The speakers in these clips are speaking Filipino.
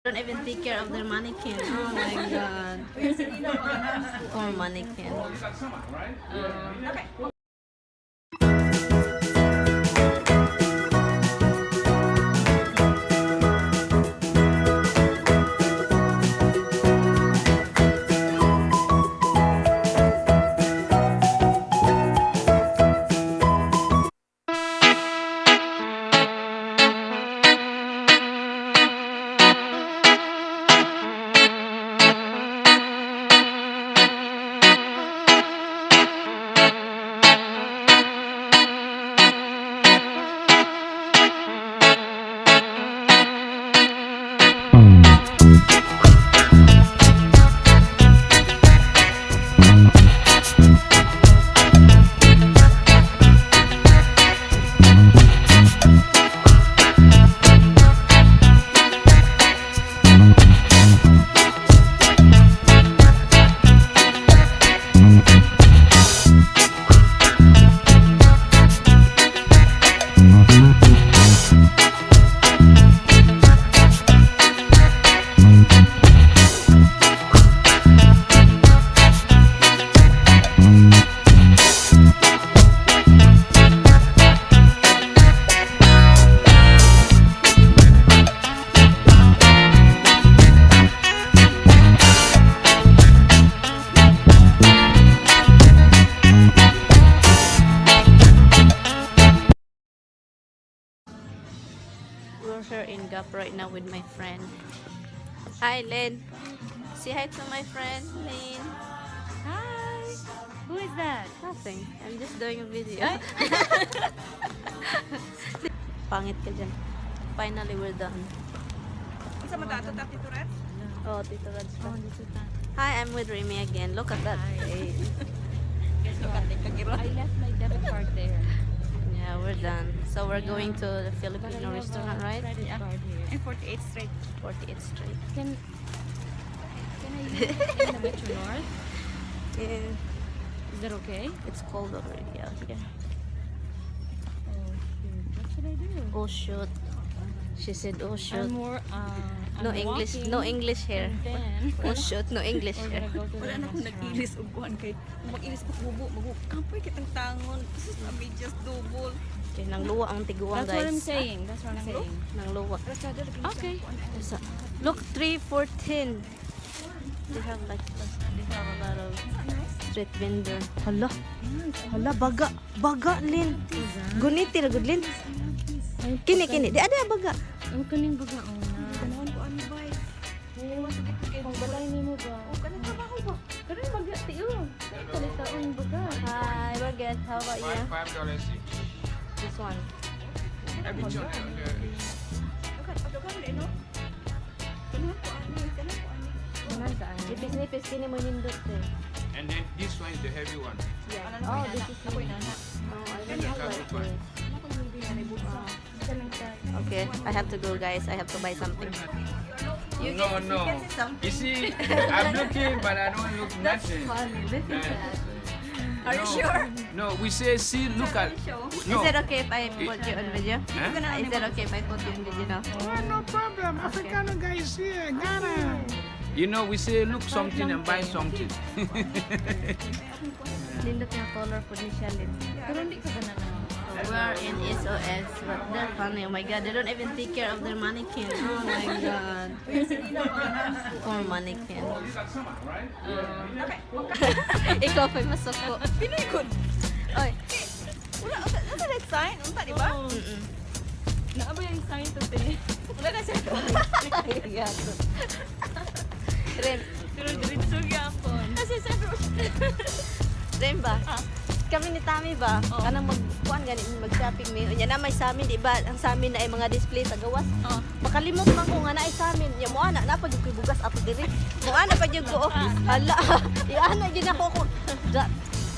Don't even take care of their mannequin. Oh my god. Poor mannequin. We're here in Gap right now with my friend. Hi, Lynn. Say hi to my friend, Lynn. Hi! Who is that? Nothing. I'm just doing a video. Pangit ka dyan. Finally, we're done. Isa matato ta Tito Red? Oh, Tito Raj. Oh, dito ta. Hi, I'm with Remy again. Look at that face. Guys, look at the kagiro. I left my debit card there. Yeah, we're done. So we're going to the Filipino restaurant, right? Credit card here. In 48th Street. 48th Street. Can I use it in the Metro North? Yeah, Is that okay? it's cold already out here. Oh, shoot. What should I do? Oh shoot. She said, oh shoot. I'm more, No I'm English, walking, no English here. and then Oh shoot, no English we're here. gonna go to Wala the na akong restaurant. nag-ilis og kuan kay mag-ilis pa bubo, kampoy kitang tangon. Sus na may just double. Okay, nang luwa ang tiguang, That's what I'm guys. saying. That's what I'm saying. Nang luwa. Rachada lagi Okay. Yes, look, 314. They have like, they have a lot of street vendor. Hala, hala, baga, baga, Lin. Guniti na, good, Lin. Kini, kini, di ada baga. Ang kaning baga oh na. Ganawan ko ani bay. Oh, sakit kay Ang balay nimo ba? Oh, kanang trabaho ba? Kaning baga tiyo. Kalita ang baga. Hi, we're good. How about you? $5 each. This one. Every children. Adogan din no. Kanang ko ani, kanang ko ani. Naman saan? Nipis-nipis, kini mo nindot eh. And then this one is the heavy one. Oh, this is Ako inana. Oh, I Then don't the know carpet like one. this. Ako hindi na busa. Kanang tay. Okay, I have to go, guys. I have to buy something. You No, can, no. You can say something. You see, I'm looking, but I don't look nothing. Are you sure? No, we say, see, look at. No. Is it okay if I put you on video? Huh? Is it okay if I put you on video now? Oh, no problem. Africano guys here, Ghana. You know, we say, look something and buy something. Lindot yung color po ni Shalin. Pero hindi ka ganun na. We're in SOS, but they're funny. Oh my god, they don't even take care of their mannequin. Oh my god. Poor mannequin. Ikaw pa'y masuko. Pinoy good. Oy. Wala sa red sign, unta di ba? Mm-mm. Naaba yung sign to te. Wala na siya. Gato. Rem, Pero diretso gyapon. Kasi sa Rem ba? Kami ni Tami ba? Oo. Kanang magkuan gani mag-shopping mi. Nya na may sa amin, di ba? Ang sa amin na ay mga display sa gawas. Oo. Makalimot man ko nga na ay sa amin. Nya mo ana na pa jud koy bugas ato diri. Mo ana pa jud ko. Hala. Iana gid ako ko.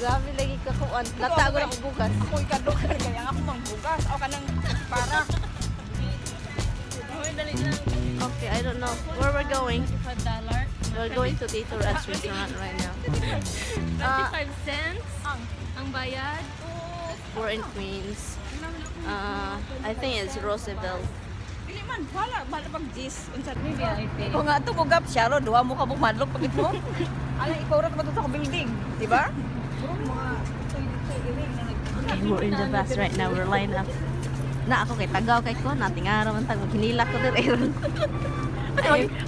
Grabe lagi ka kuan. Latago na ko bugas. ako ikadok kaya ako mang bugas. Ako kanang para. Hoy, dali lang. Okay, I don't know where we're going. $5. We're going to Tito Rat's restaurant right now. 25 cents ang bayad. We're in Queens. I think it's Roosevelt. Dili man, wala pag jis. Unsa ni VIP. Kung nga ito mugap siya, ro, duha mo ka mong madlok pagit mo. Alam, ikaw rin ba sa building, di ba? Okay, we're in the bus right now. We're lined up. Na ako kay tagaw kay ko, nating araw man tag hinila ko dire.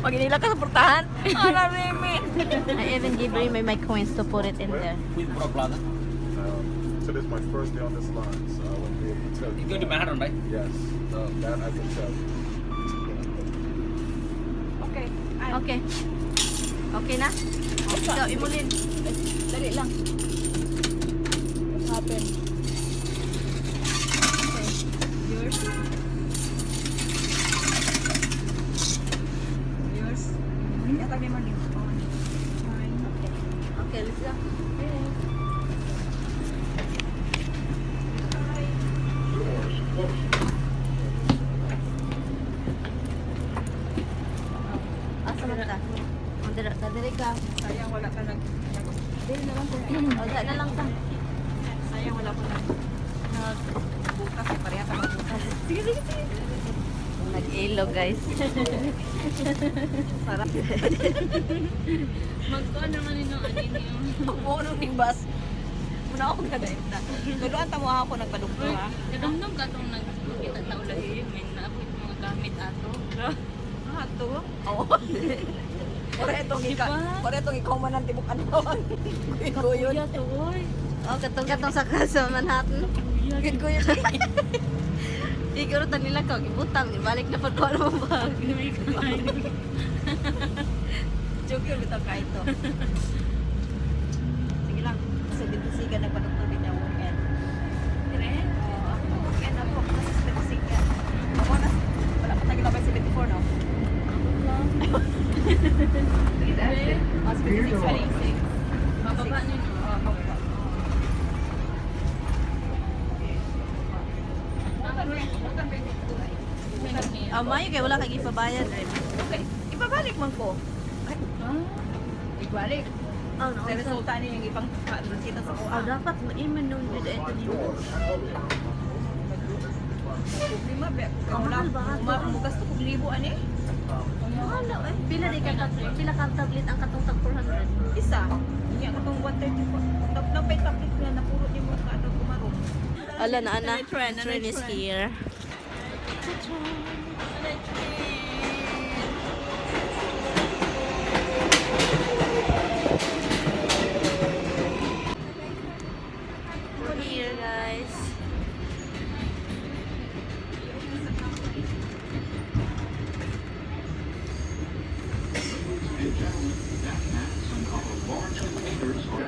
Maginila ka sa portahan. Ara, Remy. I even give Ray my coins to put it in there. So this is my first day on this line, so I won't be able to tell you. You go to Manhattan, right? Yes, that I can tell you. Okay. Okay. Okay na? Ikaw, imulin. Dali lang. What happened? Okay. Yours? Yours? Yata may mali. Mine. Okay. Okay, let's go. Asa man ta? Diri ka. Sayang wala ka nag... Diri na lang ta. Oda na lang ta. Sayang wala ko nag... Bukas. Pareha ka magbukas. Sige, sige, sige. Nag-ilo, guys. Sarap. Magkuha naman yun ang anin yung... Pag-uunong ni bus. Muna ako ka dahil na. Tuluan tamo ako nagpadugto ha. Kadamdam ka itong nagkita na ulahi. May naabot mga gamit ato. Ah, to? Oo. Pare itong ikaw man ang tibok antawan. Kuyo yun. Kuya to, oy. Oh, katong sa sa Manhattan. Kuyo yun. Siguro ta nila ko gibutang, ibalik na pag ko mo bag. May kumain. Joke yun ito ka ito. Sige lang. Kasi dito siga nagpadugto din niya weekend. Dire? Ako weekend ako. Kasi dito siga. Ako na. Wala pa tayo labay 74 no? Ah, 76 pa rin. Bababa niyo no? Bababa. Mayo kay wala kay ipabayad. Okay, ibabalik man ko. Ay, ibalik. Oh, no. Sa resulta niya yung ipang kita sa kuha. Dapat maiman nung dito ito dito. Problema ba? Mahal ba ato? Mugas to kung libo ani? Ano eh? Pila di ka pila ka tablet ang katong tag 400. Isa. Niya katong 130 po. Napay tablet niya na puro niya mo ka ano kumarong. Ala na ana. Trend is here. We're here, guys.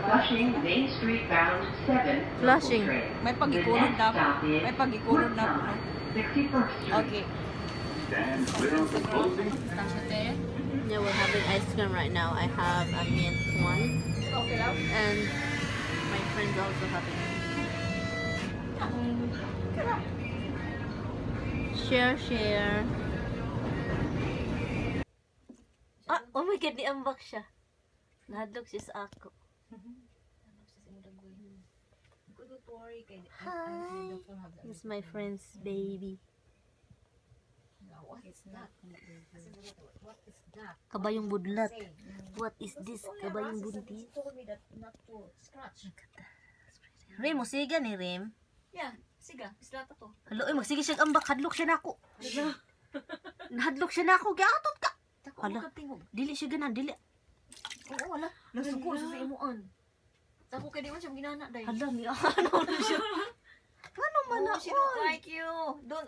Flushing Main Street bound 7. Flushing. May pagikulod na ako. May pagikulod na ako. No? 61st Street. Okay. Yeah, we're having ice cream right now. I have a mint one. Okay lang. And my friends also having share. Ah, oh my god, niambak siya. Nahadlok siya sa ako. Hi. This is my friend's baby. Kabayong budlat. What is this? Kabayong buntis. Rem, musiga ni Rem. Yeah. Siga. Islata to. Halo, magsige siya ambak. Hadlok siya na ako. Hadlok siya na ako. Gatot ka. Hala, dili siya ganan. Dili. Oo, wala. Nasuko sa imuan. Ako kaya di man siya ginana dahil. Hala, ni ano na siya. Ano man na? She don't like you. Don't.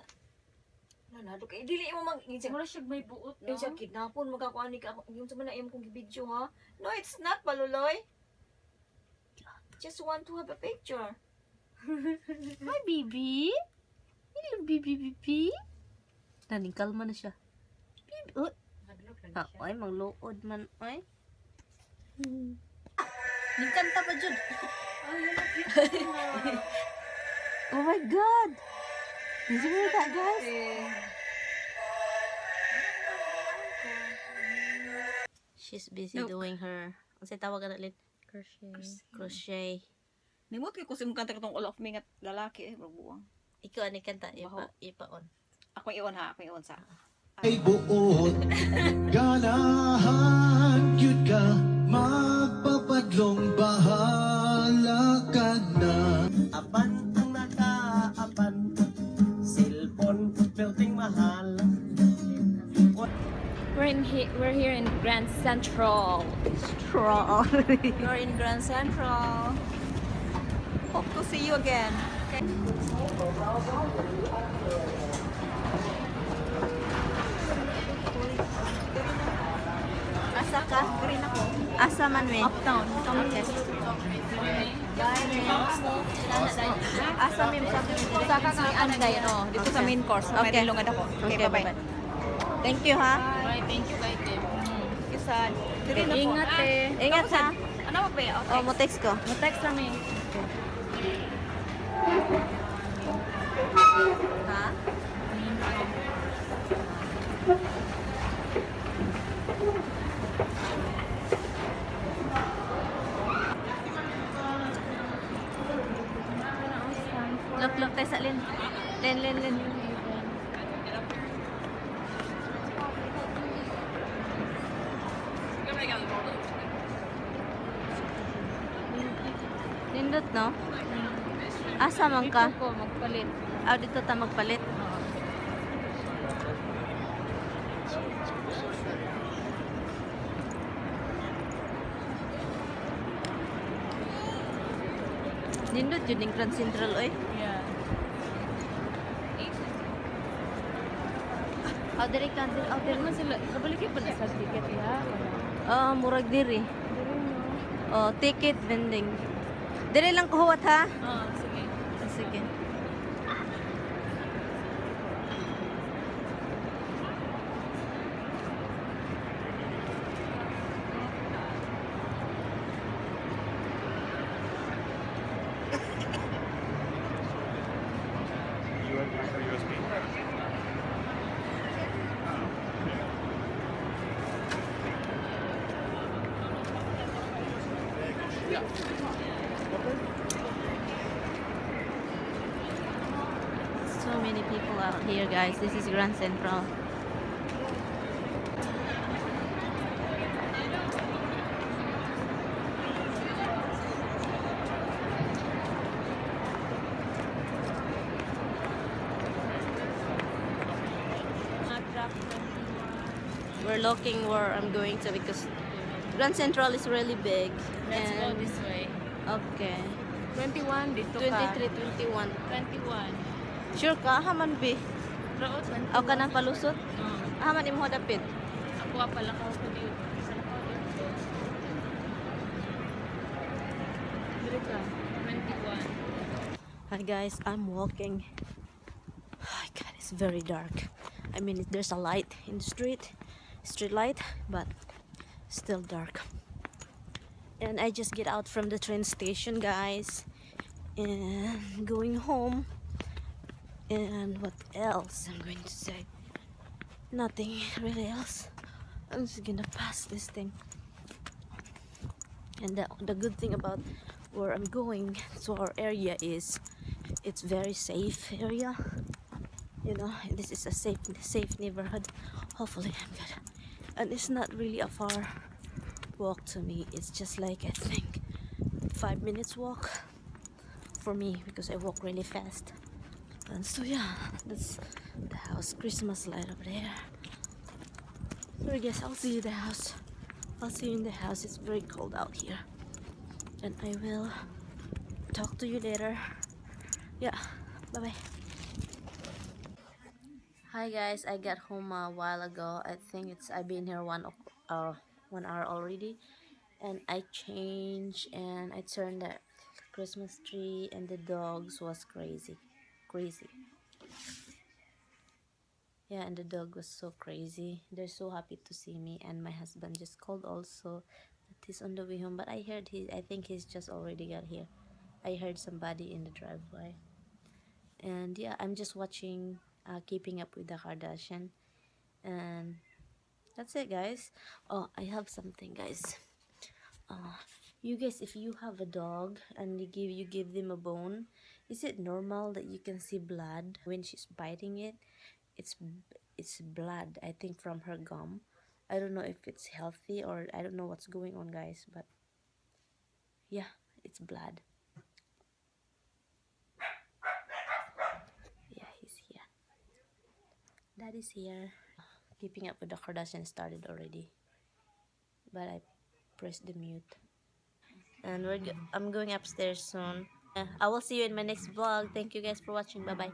Nanado kay dili mo mang Siguro siya may buot Yung siya kidnapon, magkakuha ni ka. Yung sa mga iyong kong video ha. No, it's not, Paluloy. Just want to have a picture. Hi, baby. Hello, baby. Naning kalma na siya. Baby. Oh. Ay, mangluod man. Ay. Ningkanta pa dyan. Oh my God. Did you hear that, guys? She's busy doing her. Ang say tawag na ulit? Crochet. Nimot kay ko sa mga kanta katong all of me nga lalaki eh, babuang. Ikaw ani kanta ipa on. Ako iyon ha, ako iyon sa. Ay buot ganahan gyud ka magpapadlong bahala ka na apan ang nakaapan cellphone perting mahal. We're here in Grand Central. Straw. You're in Grand Central. Hope to see you again. Okay. Asa ka? Green ako. Asa man me? Uptown. Okay. Asa me sa Sa ka kang anday, no? Dito sa main course. So, Okay. may lungad ako. Okay, Okay, bye-bye. Thank you ha. Bye, thank you kay Tim. Isa. Green ako. Ingat eh. Ingat ha. Ano mo ba? Oh, mo text ko. Mag-text kami. Ha? Look tayo sa Lin. Lin. Nindot, no? Asa man ka? Dito ko magpalit. Ah, dito ta magpalit. Nindot yun yung Grand Central, oy. Yeah. Oh, diri ka, diri. Oh, Pero man sila, kabalik pa na sa ticket ya. Oh, murag diri. Oh, ticket vending. Diri lang kuhuwat ha? Sige. Ah, sige. So many people out here, guys. This is Grand Central. We're looking where I'm going to because Grand Central is really big. Let's go And- this way. Okay. 21 dito ka. 23, 21. 21. Sure ka? Haman bi? Road 21. Aw ka nang palusot? Oo. Haman imo dapit. Ako pala ko dito. Sa lakaw dito. Dito ka. 21. Hi guys, I'm walking. Oh God, it's very dark. I mean, there's a light in the street light, but still dark. And I just get out from the train station, guys, and going home. And what else I'm going to say? Nothing really else. I'm just gonna pass this thing. And the good thing about where I'm going to our area is it's very safe area. You know, this is a safe neighborhood. Hopefully I'm good. And it's not really a far walk to me. It's just like, I think, 5 minutes walk for me because I walk really fast. And so yeah, that's the house. Christmas light over there. So I guess I'll see you in the house. I'll see you in the house. It's very cold out here. And I will talk to you later. Yeah, bye bye. Hi guys, I got home a while ago. I think I've been here 1 hour already, and I changed and I turned the Christmas tree, and the dogs was crazy. Yeah, and the dog was so crazy. They're so happy to see me, and my husband just called also that he's on the way home, but I think he's just already got here. I heard somebody in the driveway. And yeah, I'm just watching Keeping Up with the Kardashian, and that's it, guys. Oh, I have something, guys. You guys, if you have a dog and you give them a bone, is it normal that you can see blood when she's biting it? it's it's blood, I think, from her gum. I don't know if it's healthy or I don't know what's going on, guys, but yeah, it's blood. Yeah, he's here. Daddy's here. Keeping up with the Kardashians started already, but I pressed the mute. And I'm going upstairs soon. I will see you in my next vlog. Thank you guys for watching. Bye bye.